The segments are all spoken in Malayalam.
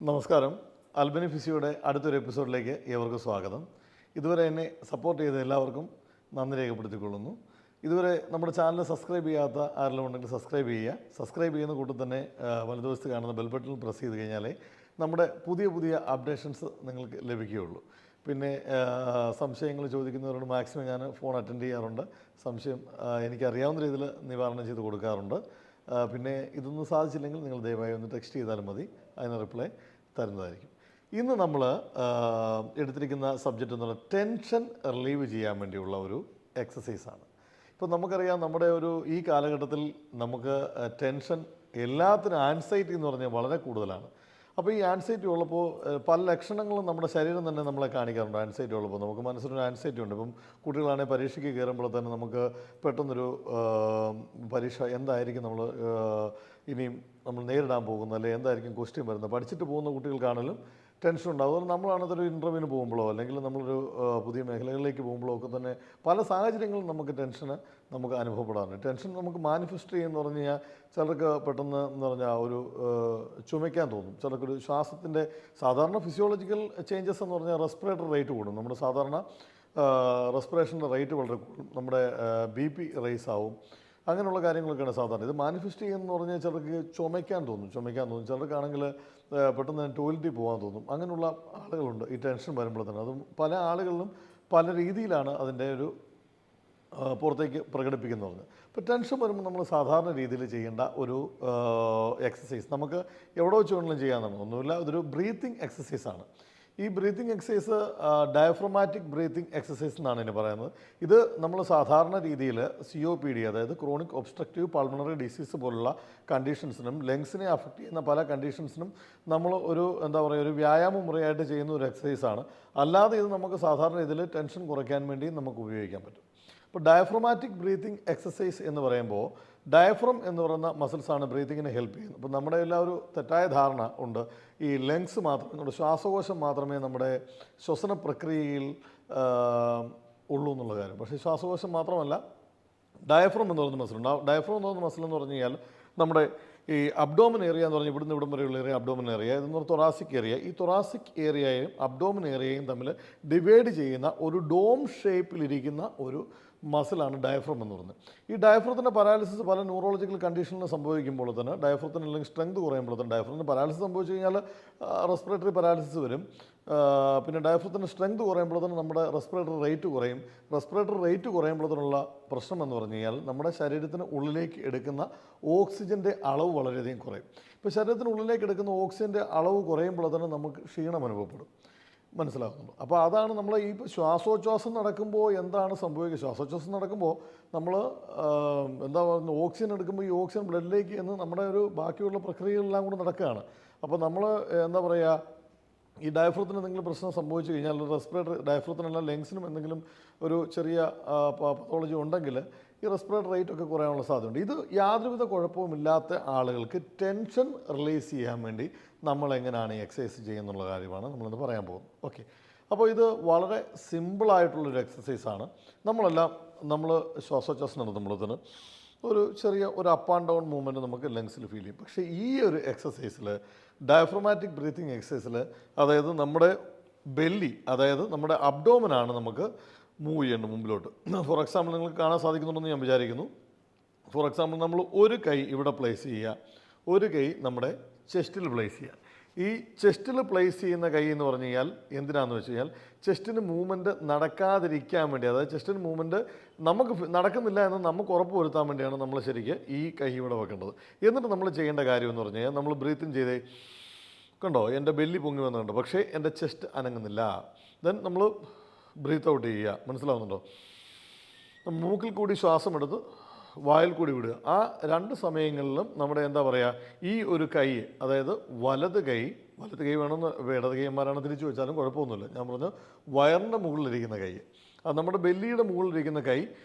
നമസ്കാരം. അൽബനി ഫിസിയോയുടെ അടുത്തൊരു എപ്പിസോഡിലേക്ക് ഏവർക്കും സ്വാഗതം. ഇതുവരെ എന്നെ സപ്പോർട്ട് ചെയ്ത എല്ലാവർക്കും നന്ദി രേഖപ്പെടുത്തിക്കൊള്ളുന്നു. ഇതുവരെ നമ്മുടെ ചാനൽ സബ്സ്ക്രൈബ് ചെയ്യാത്ത ആരെല്ലാം ഉണ്ടെങ്കിൽ സബ്സ്ക്രൈബ് ചെയ്യുക. സബ്സ്ക്രൈബ് ചെയ്യുന്ന കൂട്ടത്തിൽ തന്നെ വലതുവശത്ത് കാണുന്ന ബെൽ ബട്ടണിൽ പ്രസ് ചെയ്ത് കഴിഞ്ഞാലേ നമ്മുടെ പുതിയ പുതിയ അപ്ഡേഷൻസ് നിങ്ങൾക്ക് ലഭിക്കുകയുള്ളൂ. പിന്നെ സംശയങ്ങൾ ചോദിക്കുന്നവരോട് മാക്സിമം ഞാൻ ഫോൺ അറ്റൻഡ് ചെയ്യാറുണ്ട്. സംശയം എനിക്കറിയാവുന്ന രീതിയിൽ നിവാരണം ചെയ്ത് കൊടുക്കാറുണ്ട്. പിന്നെ ഇതൊന്നും സാധിച്ചില്ലെങ്കിൽ നിങ്ങൾ ദയവായി ഒന്ന് ടെക്സ്റ്റ് ചെയ്താലും മതി, അതിന് റിപ്ലൈ തരുന്നതായിരിക്കും. ഇന്ന് നമ്മൾ എടുത്തിരിക്കുന്ന സബ്ജക്റ്റ് എന്ന് പറഞ്ഞാൽ ടെൻഷൻ റിലീവ് ചെയ്യാൻ വേണ്ടിയുള്ള ഒരു എക്സസൈസാണ്. ഇപ്പോൾ നമുക്കറിയാം, നമ്മുടെ ഈ കാലഘട്ടത്തിൽ നമുക്ക് ടെൻഷൻ എല്ലാത്തിനും ആൻസൈറ്റി എന്ന് പറഞ്ഞാൽ വളരെ കൂടുതലാണ്. അപ്പോൾ ഈ ആൻസൈറ്റി ഉള്ളപ്പോൾ പല ലക്ഷണങ്ങളും നമ്മുടെ ശരീരം തന്നെ നമ്മളെ കാണിക്കാറുണ്ട്. ആൻസൈറ്റി ഉള്ളപ്പോൾ നമുക്ക് മനസ്സിലൊരു ആൻസൈറ്റി ഉണ്ട്. ഇപ്പം കുട്ടികളാണെങ്കിൽ പരീക്ഷയ്ക്ക് കയറുമ്പോൾ തന്നെ നമുക്ക് പെട്ടെന്നൊരു പരീക്ഷ എന്തായിരിക്കും ഇനിയും നമ്മൾ നേരിടാൻ പോകുന്നത്, അല്ലെങ്കിൽ എന്തായിരിക്കും ക്വസ്റ്റ്യൻ വരുന്നത്, പഠിച്ചിട്ട് പോകുന്ന കുട്ടികൾക്കാണെങ്കിലും ടെൻഷൻ ഉണ്ടാകും. അതുകൊണ്ട് നമ്മളാണതൊരു ഇൻ്റർവ്യൂവിന് പോകുമ്പോഴോ അല്ലെങ്കിൽ നമ്മളൊരു പുതിയ മേഖലകളിലേക്ക് പോകുമ്പോഴോ ഒക്കെ തന്നെ പല സാഹചര്യങ്ങളും നമുക്ക് ടെൻഷന് നമുക്ക് അനുഭവപ്പെടാറുണ്ട്. ടെൻഷൻ നമുക്ക് മാനിഫെസ്റ്റ് ചെയ്യുമെന്ന് പറഞ്ഞു കഴിഞ്ഞാൽ ചിലർക്ക് പെട്ടെന്ന് എന്ന് പറഞ്ഞാൽ ഒരു ചുമയ്ക്കാൻ തോന്നും. ചിലർക്കൊരു ശ്വാസത്തിൻ്റെ സാധാരണ ഫിസിയോളജിക്കൽ ചേഞ്ചസ് എന്ന് പറഞ്ഞാൽ റെസ്പിറേറ്ററി റേറ്റ് കൂടും. നമ്മുടെ സാധാരണ റെസ്പിറേഷൻ്റെ റേറ്റ് വളരെ കൂടും. നമ്മുടെ BP റേസ് ആവും. അങ്ങനെയുള്ള കാര്യങ്ങളൊക്കെയാണ് സാധാരണ. ഇത് മാനിഫെസ്റ്റ് ചെയ്യുമെന്ന് പറഞ്ഞാൽ ചിലർക്ക് ചുമയ്ക്കാൻ തോന്നും. ചിലർക്കാണെങ്കിൽ പെട്ടെന്ന് ടോയ്ലറ്റിൽ പോകാൻ തോന്നും. അങ്ങനെയുള്ള ആളുകളുണ്ട് ഈ ടെൻഷൻ വരുമ്പോൾ തന്നെ. അതും പല ആളുകളിലും പല രീതിയിലാണ് അതിൻ്റെ ഒരു പുറത്തേക്ക് പ്രകടിപ്പിക്കുന്നത്. ഇപ്പോൾ ടെൻഷൻ വരുമ്പോൾ നമ്മൾ സാധാരണ രീതിയിൽ ചെയ്യേണ്ട ഒരു എക്സസൈസ് നമുക്ക് എവിടെ വെച്ച് വേണമെങ്കിലും ചെയ്യാമെന്നാണ്. ഒന്നുമില്ല, ഇതൊരു ബ്രീത്തിങ് എക്സസൈസാണ്. ഈ breathing exercise diaphragmatic breathing exercise എന്നാണ് ഇതിന് പറയുന്നത്. ഇത് നമ്മൾ സാധാരണ രീതിയിൽ COPD, അതായത് ക്രോണിക് ഒബ്സ്ട്രക്റ്റീവ് പൾമണറി ഡിസീസ് പോലുള്ള കണ്ടീഷൻസിനും ലങ്സിനെ അഫക്റ്റ് ചെയ്യുന്ന പല കണ്ടീഷൻസിനും നമ്മൾ ഒരു വ്യായാമ മുറയായിട്ട് ചെയ്യുന്ന ഒരു എക്സസൈസാണ്. അല്ലാതെ ഇത് നമുക്ക് സാധാരണ രീതിയിൽ ടെൻഷൻ കുറയ്ക്കാൻ വേണ്ടി നമുക്ക് ഉപയോഗിക്കാൻ പറ്റും. ഇപ്പോൾ ഡയഫ്രമാറ്റിക് ബ്രീത്തിങ് എക്സസൈസ് എന്ന് പറയുമ്പോൾ ഡയഫ്രം എന്ന് പറയുന്ന മസിൽസാണ് ബ്രീത്തിങ്ങിനെ ഹെൽപ്പ് ചെയ്യുന്നത്. അപ്പോൾ നമ്മുടെ ഒരു തെറ്റായ ധാരണ ഉണ്ട്, ഈ ലങ്സ് മാത്രമേ, നമ്മുടെ ശ്വാസകോശം മാത്രമേ നമ്മുടെ ശ്വസന പ്രക്രിയയിൽ ഉള്ളൂ എന്നുള്ള കാര്യം. പക്ഷേ ശ്വാസകോശം മാത്രമല്ല, ഡയഫ്രം എന്ന് പറയുന്ന മസിലുണ്ട്. ഡയഫ്രം എന്ന് പറയുന്ന മസിൽ എന്ന് പറഞ്ഞു കഴിഞ്ഞാൽ നമ്മുടെ ഈ അബ്ഡോമൻ ഏരിയ എന്ന് പറഞ്ഞാൽ ഇവിടുന്ന് ഇവിടം വരെയുള്ള ഏരിയ അബ്ഡോമൻ ഏരിയ, ഇതെന്ന് പറഞ്ഞാൽ തൊറാസിക് ഏരിയ. ഈ തൊറാസിക് ഏരിയയും അബ്ഡോമൻ ഏരിയയും തമ്മിൽ ഡിവൈഡ് ചെയ്യുന്ന ഒരു ഡോം ഷേപ്പിലിരിക്കുന്ന ഒരു മസിലാണ് ഡയഫ്രം എന്ന് പറയുന്നത്. ഈ ഡയഫ്രത്തിൻ്റെ പരാലിസിസ് പല ന്യൂറോളജിക്കൽ കണ്ടീഷനിൽ സംഭവിക്കുമ്പോൾ തന്നെ, ഡയഫ്രത്തിന് അല്ലെങ്കിൽ സ്ട്രെങ്ത് കുറയുമ്പോൾ തന്നെ, ഡയഫ്രത്തിന് പരാലിസിസ് സംഭവിച്ചു കഴിഞ്ഞാൽ റെസ്പിറേറ്ററി പരാലിസിസ് വരും. പിന്നെ ഡയഫ്രത്തിന് സ്ട്രെങ്ത് കുറയുമ്പോൾ തന്നെ നമ്മുടെ റെസ്പിറേറ്ററി റേറ്റ് കുറയും. റെസ്പിറേറ്ററി റേറ്റ് കുറയുമ്പോഴത്തേനുള്ള പ്രശ്നം എന്ന് പറഞ്ഞു കഴിഞ്ഞാൽ നമ്മുടെ ശരീരത്തിന് ഉള്ളിലേക്ക് എടുക്കുന്ന ഓക്സിജൻ്റെ അളവ് വളരെയധികം കുറയും. ഇപ്പോൾ ശരീരത്തിന് ഉള്ളിലേക്ക് എടുക്കുന്ന ഓക്സിജൻ്റെ അളവ് കുറയുമ്പോൾ തന്നെ നമുക്ക് ക്ഷീണം അനുഭവപ്പെടും. മനസ്സിലാകുന്നുണ്ട്. അപ്പോൾ അതാണ് നമ്മൾ ഈ ശ്വാസോച്ഛ്വാസം നടക്കുമ്പോൾ എന്താണ് സംഭവിക്കുക. ശ്വാസോച്ഛ്വാസം നടക്കുമ്പോൾ നമ്മൾ ഓക്സിജൻ എടുക്കുമ്പോൾ ഈ ഓക്സിജൻ ബ്ലഡിലേക്ക് എന്ന് നമ്മുടെ ബാക്കിയുള്ള പ്രക്രിയകളെല്ലാം കൂടെ നടക്കുകയാണ്. അപ്പോൾ നമ്മൾ ഈ ഡയഫ്രത്തിന് എന്തെങ്കിലും പ്രശ്നം സംഭവിച്ചു കഴിഞ്ഞാൽ, ഡയഫ്രത്തിനല്ല ലങ്സിനും എന്തെങ്കിലും ഒരു ചെറിയ പത്തോളജി ഉണ്ടെങ്കിൽ ഈ റെസ്പിറേറ്ററി റേറ്റ് ഒക്കെ കുറയാനുള്ള സാധ്യതയുണ്ട്. ഇത് യാതൊരുവിധ കുഴപ്പവുമില്ലാത്ത ആളുകൾക്ക് ടെൻഷൻ റിലീസ് ചെയ്യാൻ വേണ്ടി നമ്മൾ എങ്ങനെയാണ് ഈ എക്സസൈസ് ചെയ്യുന്നുള്ള കാര്യമാണ് നമ്മളിന്ന് പറയാൻ പോകുന്നത്. ഓക്കെ, അപ്പോൾ ഇത് വളരെ സിമ്പിളായിട്ടുള്ളൊരു എക്സസൈസാണ്. നമ്മൾ ശ്വാസോച്ഛ്വാസം നടത്തുമ്പോഴത്തേന് ഒരു അപ്പ് ആൻഡ് ഡൗൺ മൂവ്മെൻറ്റ് നമുക്ക് ലങ്സിൽ ഫീൽ ചെയ്യും. പക്ഷേ ഈ ഒരു എക്സസൈസിൽ, ഡയഫ്രമാറ്റിക് ബ്രീത്തിങ് എക്സസൈസിൽ, അതായത് നമ്മുടെ ബെല്ലി, അതായത് നമ്മുടെ അബ്ഡോമനാണ് നമുക്ക് മൂവ് ചെയ്യേണ്ടത് മുമ്പിലോട്ട്. ഫോർ എക്സാമ്പിൾ നിങ്ങൾക്ക് കാണാൻ സാധിക്കുന്നുണ്ടെന്ന് ഞാൻ വിചാരിക്കുന്നു. ഫോർ എക്സാമ്പിൾ നമ്മൾ ഒരു കൈ ഇവിടെ പ്ലേസ് ചെയ്യുക, ഒരു കൈ നമ്മുടെ ചെസ്റ്റിൽ പ്ലേസ് ചെയ്യുക. ഈ ചെസ്റ്റിൽ പ്ലേസ് ചെയ്യുന്ന കൈ എന്ന് പറഞ്ഞു കഴിഞ്ഞാൽ എന്തിനാണെന്ന് വെച്ച് കഴിഞ്ഞാൽ ചെസ്റ്റിന് മൂവ്മെൻറ്റ് നടക്കാതിരിക്കാൻ വേണ്ടി, അതായത് ചെസ്റ്റിന് മൂവ്മെൻറ്റ് നമുക്ക് നടക്കുന്നില്ല എന്ന് നമുക്ക് ഉറപ്പ് വരുത്താൻ വേണ്ടിയാണ് നമ്മൾ ശരിക്കും ഈ കൈ ഇവിടെ വെക്കേണ്ടത്. എന്നിട്ട് നമ്മൾ ചെയ്യേണ്ട കാര്യം എന്ന് പറഞ്ഞു കഴിഞ്ഞാൽ, നമ്മൾ ബ്രീത്തിങ് ചെയ്തേ കണ്ടോ, എൻ്റെ ബെല്ലി പൊങ്ങി വന്നിട്ടുണ്ട്, പക്ഷേ എൻ്റെ ചെസ്റ്റ് അനങ്ങുന്നില്ല. ദെൻ നമ്മൾ ബ്രീത്ത് ഔട്ട് ചെയ്യുക. മനസ്സിലാവുന്നുണ്ടോ? മൂക്കിൽ കൂടി ശ്വാസം എടുത്ത് വായിൽ കൂടി വിടുക. ആ രണ്ട് സമയങ്ങളിലും നമ്മുടെ ഈ ഒരു കൈ, അതായത് വലത് കൈ വേണമെന്ന് ഇടത് കൈമാരാണ് തിരിച്ചു വെച്ചാലും കുഴപ്പമൊന്നുമില്ല. ഞാൻ പറഞ്ഞു വയറിൻ്റെ മുകളിലിരിക്കുന്ന കൈ, അത് നമ്മുടെ ബെല്ലിയുടെ മുകളിലിരിക്കുന്ന കൈ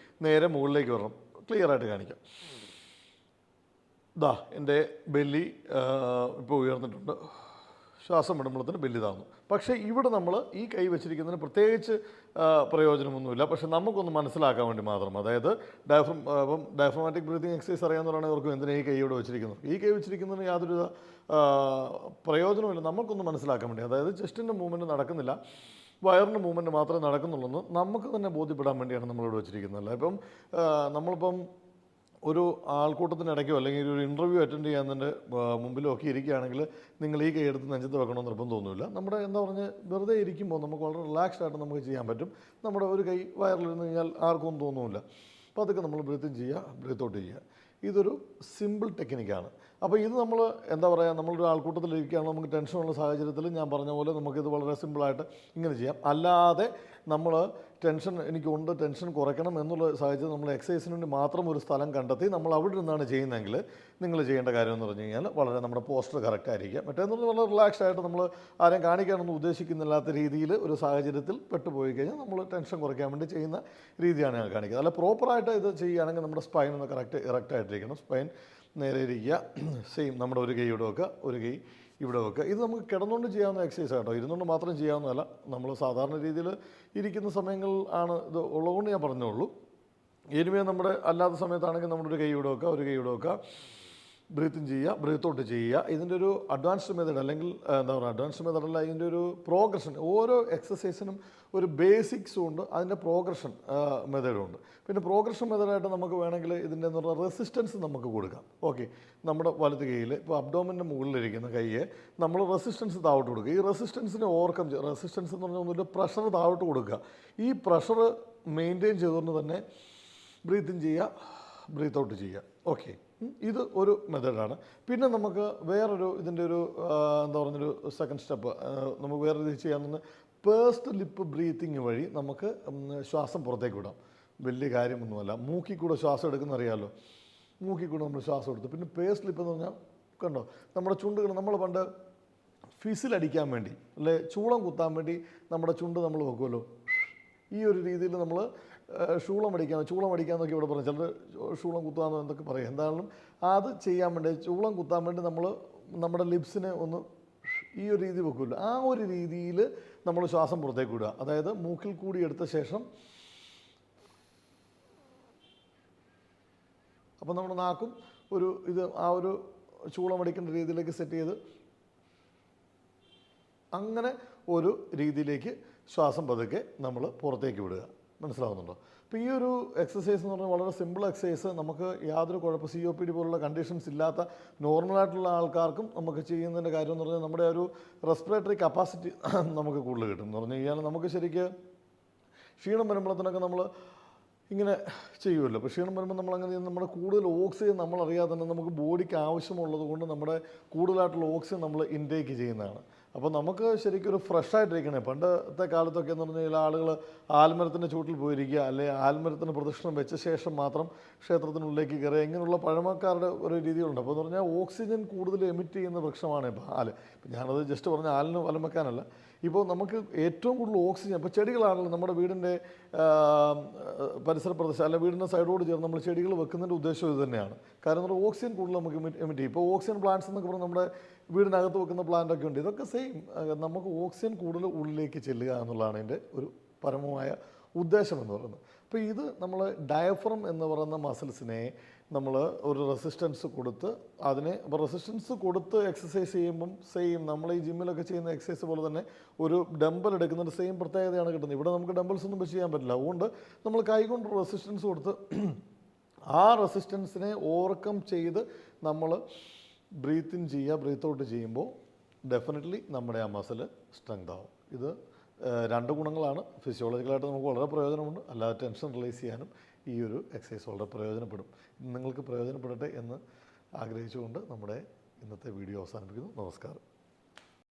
നേരെ മുകളിലേക്ക് വരണം. ക്ലിയറായിട്ട് കാണിക്കാം. എൻ്റെ ബെല്ലി ഇപ്പോൾ ഉയർന്നിട്ടുണ്ട്. ശ്വാസം വിടുമ്പോഴത്തേന് ബെല്ലിതാകുന്നു. പക്ഷേ ഇവിടെ നമ്മൾ ഈ കൈ വെച്ചിരിക്കുന്നതിന് പ്രത്യേകിച്ച് പ്രയോജനമൊന്നുമില്ല. പക്ഷേ നമുക്കൊന്ന് മനസ്സിലാക്കാൻ വേണ്ടി മാത്രം. അതായത് ഇപ്പം ഡയഫ്രമാറ്റിക് ബ്രീത്തിങ് എക്സസൈസ് അറിയാവുന്നവരാണെങ്കിൽ അവർക്കും എന്തിനാണ് ഈ കൈ ഇവിടെ വെച്ചിരിക്കുന്നത്. ഈ കൈ വെച്ചിരിക്കുന്നതിന് യാതൊരു പ്രയോജനമില്ല. നമുക്കൊന്ന് മനസ്സിലാക്കാൻ വേണ്ടി. അതായത് ചെസ്റ്റിൻ്റെ മൂവ്മെൻറ്റ് നടക്കുന്നില്ല, വയറിൻ്റെ മൂവ്മെൻറ്റ് മാത്രമേ നടക്കുന്നുള്ളൂ നമുക്ക് തന്നെ ബോധ്യപ്പെടാൻ വേണ്ടിയാണ് നമ്മളിവിടെ വെച്ചിരിക്കുന്നത്. ഇപ്പം നമ്മളിപ്പം ഒരു ആൾക്കൂട്ടത്തിനിടയ്ക്കോ അല്ലെങ്കിൽ ഒരു ഇൻ്റർവ്യൂ അറ്റൻഡ് ചെയ്യാൻ മുമ്പിലോ ഒക്കെ ഇരിക്കുകയാണെങ്കിൽ നിങ്ങൾ ഈ കൈ എടുത്ത് നെഞ്ചത്ത് വെക്കണമെന്ന് നിർബന്ധമൊന്നുമില്ല. നമ്മുടെ എന്താ പറഞ്ഞാൽ വെറുതെ ഇരിക്കുമ്പോൾ നമുക്ക് വളരെ റിലാക്സ്ഡ് ആയിട്ട് നമുക്ക് ചെയ്യാൻ പറ്റും. നമ്മുടെ ഒരു കൈ വയറിലിരുന്ന് കഴിഞ്ഞാൽ ആർക്കും ഒന്നും തോന്നുമില്ല. അപ്പോൾ അതൊക്കെ നമ്മൾ ബ്രീത്തിങ് ചെയ്യുക, ബ്രീത്ത് ഔട്ട് ചെയ്യുക. ഇതൊരു സിമ്പിൾ ടെക്നിക്കാണ്. അപ്പോൾ ഇത് നമ്മൾ എന്താ പറയുക, നമ്മളൊരു ആൾക്കൂട്ടത്തിലിരിക്കുകയാണ്, നമുക്ക് ടെൻഷനുള്ള സാഹചര്യത്തിൽ ഞാൻ പറഞ്ഞ പോലെ നമുക്കിത് വളരെ സിമ്പിളായിട്ട് ഇങ്ങനെ ചെയ്യാം. അല്ലാതെ നമ്മൾ എനിക്കുണ്ട്, ടെൻഷൻ കുറയ്ക്കണം എന്നുള്ള സാഹചര്യം നമ്മൾ എക്സസൈസിന് വേണ്ടി മാത്രം ഒരു സ്ഥലം കണ്ടെത്തി നമ്മൾ അവിടെ നിന്നാണ് ചെയ്യുന്നതെങ്കിൽ നിങ്ങൾ ചെയ്യേണ്ട കാര്യം എന്ന് പറഞ്ഞു കഴിഞ്ഞാൽ വളരെ നമ്മുടെ പോസ്റ്റർ കറക്റ്റ് ആയിരിക്കുക. മറ്റേന്ന് പറഞ്ഞാൽ വളരെ റിലാക്സ്ഡ് ആയിട്ട് നമ്മൾ ആരെയും കാണിക്കാനൊന്നും ഉദ്ദേശിക്കുന്നില്ലാത്ത രീതിയിൽ ഒരു സാഹചര്യത്തിൽ പെട്ടുപോയി കഴിഞ്ഞാൽ നമ്മൾ ടെൻഷൻ കുറയ്ക്കാൻ വേണ്ടി ചെയ്യുന്ന രീതിയാണ് ഞാൻ കാണിക്കുന്നത്. അല്ല പ്രോപ്പറായിട്ട് ഇത് ചെയ്യുകയാണെങ്കിൽ നമ്മുടെ സ്പൈൻ ഒന്ന് ഇറക്റ്റ് ആയിട്ടിരിക്കണം. സ്പൈൻ നേരെ ഇരിക്കുക. സെയിം നമ്മുടെ ഒരു കൈ ഇവിടെ വെക്കുക, ഒരു കൈ ഇവിടെ വെക്കുക. ഇത് നമുക്ക് കിടന്നുകൊണ്ട് ചെയ്യാവുന്ന എക്സസൈസ് കേട്ടോ, ഇരുന്നുകൊണ്ട് മാത്രം ചെയ്യാവുന്നതല്ല. നമ്മൾ സാധാരണ രീതിയിൽ ഇരിക്കുന്ന സമയങ്ങളിൽ ആണ് ഇത് ഉള്ളതുകൊണ്ട് ഞാൻ പറഞ്ഞുള്ളൂ. ഇനിമേ നമ്മുടെ അല്ലാത്ത സമയത്താണെങ്കിൽ നമ്മുടെ ഒരു കൈ ഇവിടെ വെക്കുക, ഒരു കൈ ഇവിടെ വെക്കുക, ബ്രീത്തിങ് ചെയ്യുക, ബ്രീത്ത് ഔട്ട് ചെയ്യുക. ഇതിൻ്റെ ഒരു അഡ്വാൻസ്ഡ് മെത്തേഡ് അല്ലെങ്കിൽ എന്താ പറയുക, അഡ്വാൻസ്ഡ് മെത്തേഡല്ല, ഇതിൻ്റെ ഒരു പ്രോഗ്രഷൻ. ഓരോ എക്സസൈസിനും ഒരു ബേസിക്സും ഉണ്ട്, അതിൻ്റെ പ്രോഗ്രഷൻ മെത്തേഡും ഉണ്ട്. പിന്നെ പ്രോഗ്രഷൻ മെത്തേഡായിട്ട് നമുക്ക് വേണമെങ്കിൽ ഇതിൻ്റെ എന്ന് പറഞ്ഞാൽ റെസിസ്റ്റൻസ് നമുക്ക് കൊടുക്കാം. ഓക്കെ, നമ്മുടെ വലത് കൈയിൽ ഇപ്പോൾ അബ്ഡോമിൻ്റെ മുകളിലിരിക്കുന്ന കൈയെ നമ്മൾ റെസിസ്റ്റൻസ് താഴോട്ട് കൊടുക്കുക. ഈ റെസിസ്റ്റൻസിനെ ഓവർകം ചെയ്യുക. റെസിസ്റ്റൻസ് എന്ന് പറഞ്ഞാൽ ഒന്നുമില്ല, പ്രഷർ താഴോട്ട് കൊടുക്കുക. ഈ പ്രഷർ മെയിൻറ്റെയിൻ ചെയ്തുകൊണ്ട് തന്നെ ബ്രീത്തിങ് ചെയ്യുക, ബ്രീത്ത് ഔട്ട് ചെയ്യുക. ഓക്കെ, ഇത് ഒരു മെത്തേഡാണ്. പിന്നെ നമുക്ക് വേറൊരു ഇതിൻ്റെ ഒരു എന്താ പറഞ്ഞൊരു സെക്കൻഡ് സ്റ്റെപ്പ് നമുക്ക് വേറെ രീതി ചെയ്യാമെന്ന്, പേഴ്സ്ഡ് ലിപ്പ് ബ്രീത്തിങ് വഴി നമുക്ക് ശ്വാസം പുറത്തേക്ക് വിടാം. വലിയ കാര്യമൊന്നുമല്ല. മൂക്കിൽ കൂടെ ശ്വാസം എടുക്കുന്ന അറിയാമല്ലോ, മൂക്കിൽ കൂടെ നമ്മൾ ശ്വാസം എടുത്തു. പിന്നെ പേഴ്സ്ഡ് ലിപ്പ് എന്ന് പറഞ്ഞാൽ കണ്ടോ, നമ്മുടെ ചുണ്ടുകൾ നമ്മൾ പണ്ട് ഫിസിലടിക്കാൻ വേണ്ടി അല്ലെ ചൂളം കുത്താൻ വേണ്ടി നമ്മുടെ ചുണ്ട് നമ്മൾ വെക്കുമല്ലോ, ഈ ഒരു രീതിയിൽ നമ്മൾ ചൂളം അടിക്കാമെന്നൊക്കെ ഇവിടെ പറഞ്ഞു. ചിലർ ചൂളം കുത്താമെന്നോ എന്തൊക്കെ പറയും. എന്തായാലും അത് ചെയ്യാൻ വേണ്ടി, ചൂളം കുത്താൻ വേണ്ടി നമ്മൾ നമ്മുടെ ലിപ്സിനെ ഒന്ന് ഈ ഒരു രീതി വെക്കില്ല, ആ ഒരു രീതിയിൽ നമ്മൾ ശ്വാസം പുറത്തേക്ക് വിടുക. അതായത് മൂക്കിൽ കൂടി എടുത്ത ശേഷം അപ്പം നമ്മുടെ നാക്കും ഒരു ആ ഒരു ചൂളം അടിക്കേണ്ട രീതിയിലേക്ക് സെറ്റ് ചെയ്ത് അങ്ങനെ ഒരു രീതിയിലേക്ക് ശ്വാസം പതുക്കെ നമ്മൾ പുറത്തേക്ക് വിടുക. മനസ്സിലാവുന്നുണ്ടോ? അപ്പോൾ ഈ ഒരു എക്സസൈസ് എന്ന് പറഞ്ഞാൽ വളരെ സിമ്പിൾ എക്സസൈസ്. നമുക്ക് യാതൊരു കുഴപ്പം COPD പോലുള്ള കണ്ടീഷൻസ് ഇല്ലാത്ത നോർമലായിട്ടുള്ള ആൾക്കാർക്കും നമുക്ക് ചെയ്യുന്നതിൻ്റെ കാര്യം എന്ന് പറഞ്ഞാൽ നമ്മുടെ ഒരു റെസ്പിറേറ്ററി കപ്പാസിറ്റി നമുക്ക് കൂടുതൽ കിട്ടും. എന്ന് പറഞ്ഞു കഴിഞ്ഞാൽ നമുക്ക് ശരിക്ക് ക്ഷീണം വരുമ്പോഴത്തേനൊക്കെ നമ്മൾ ഇങ്ങനെ ചെയ്യുമല്ലോ. അപ്പോൾ ക്ഷീണം വരുമ്പോൾ നമ്മളങ്ങനെ നമ്മുടെ കൂടുതൽ ഓക്സിജൻ നമ്മളറിയാതെ തന്നെ നമുക്ക് ബോഡിക്ക് ആവശ്യമുള്ളത് കൊണ്ട് നമ്മുടെ കൂടുതലായിട്ടുള്ള ഓക്സിജൻ നമ്മൾ ഇൻടേക്ക് ചെയ്യുന്നതാണ്. അപ്പോൾ നമുക്ക് ശരിക്കും ഒരു ഫ്രഷായിട്ടിരിക്കണേ. പണ്ടത്തെ കാലത്തൊക്കെ എന്ന് പറഞ്ഞു കഴിഞ്ഞാൽ ആളുകൾ ആൽമരത്തിൻ്റെ ചൂട്ടിൽ പോയിരിക്കുക, അല്ലെങ്കിൽ ആൽമരത്തിന് പ്രദക്ഷിണം വെച്ച ശേഷം മാത്രം ക്ഷേത്രത്തിനുള്ളിലേക്ക് കയറുക, ഇങ്ങനെയുള്ള പഴമക്കാരുടെ ഒരു രീതികളുണ്ട്. അപ്പോൾ എന്ന് പറഞ്ഞാൽ ഓക്സിജൻ കൂടുതൽ എമിറ്റ് ചെയ്യുന്ന വൃക്ഷമാണ് ഇപ്പോൾ ആല്. ഇപ്പം ഞാനത് ജസ്റ്റ് പറഞ്ഞ ആലിന് വലം വെക്കാനല്ല. ഇപ്പോൾ നമുക്ക് ഏറ്റവും കൂടുതൽ ഓക്സിജൻ, ഇപ്പോൾ ചെടികളാണല്ലോ നമ്മുടെ വീടിൻ്റെ പരിസര പ്രദേശം അല്ല വീടിൻ്റെ സൈഡോട് ചേർന്ന് നമ്മൾ ചെടികൾ വെക്കുന്നതിൻ്റെ ഉദ്ദേശം ഇത് തന്നെയാണ്. കാരണം എന്ന് പറഞ്ഞാൽ ഓക്സിജൻ കൂടുതൽ നമുക്ക് എമിറ്റ് ചെയ്യും. ഇപ്പോൾ ഓക്സിജൻ പ്ലാന്റ്സ് എന്നൊക്കെ പറഞ്ഞാൽ നമ്മുടെ വീടിനകത്ത് വെക്കുന്ന പ്ലാന്റൊക്കെ ഉണ്ട്. ഇതൊക്കെ സെയിം, നമുക്ക് ഓക്സിജൻ കൂടുതൽ ഉള്ളിലേക്ക് ചെല്ലുക എന്നുള്ളതാണ് ഇതിൻ്റെ ഒരു പരമമായ ഉദ്ദേശം എന്ന് പറയുന്നത്. അപ്പോൾ ഇത് നമ്മൾ ഡയഫ്രം എന്ന് പറയുന്ന മസിൽസിനെ നമ്മൾ ഒരു റെസിസ്റ്റൻസ് കൊടുത്ത് അതിനെ, അപ്പോൾ റെസിസ്റ്റൻസ് കൊടുത്ത് എക്സസൈസ് ചെയ്യുമ്പം സെയിം നമ്മൾ ഈ ജിമ്മിലൊക്കെ ചെയ്യുന്ന എക്സസൈസ് പോലെ തന്നെ ഒരു ഡംബൽ എടുക്കുന്നതിൻ്റെ സെയിം പ്രത്യേകതയാണ് കിട്ടുന്നത്. ഇവിടെ നമുക്ക് ഡംബൽസ് ഒന്നും വെച്ച് ചെയ്യാൻ പറ്റില്ല. അതുകൊണ്ട് നമ്മൾ കൈകൊണ്ട് റെസിസ്റ്റൻസ് കൊടുത്ത് ആ റെസിസ്റ്റൻസിനെ ഓവർകം ചെയ്ത് നമ്മൾ ബ്രീത്ത് ഇൻ ചെയ്യുക, ബ്രീത്ത് ഔട്ട് ചെയ്യുമ്പോൾ ഡെഫിനറ്റ്ലി നമ്മുടെ ആ മസിൽ സ്ട്രെങ്ത് ആവും. ഇത് രണ്ട് ഗുണങ്ങളാണ്. ഫിസിയോളജിക്കലായിട്ട് നമുക്ക് വളരെ പ്രയോജനമുണ്ട്, അല്ലാതെ ടെൻഷൻ റിലീസ് ചെയ്യാനും ഈ ഒരു എക്സസൈസ് വളരെ പ്രയോജനപ്പെടും. നിങ്ങൾക്ക് പ്രയോജനപ്പെടട്ടെ എന്ന് ആഗ്രഹിച്ചുകൊണ്ട് നമ്മുടെ ഇന്നത്തെ വീഡിയോ അവസാനിപ്പിക്കുന്നു. നമസ്കാരം.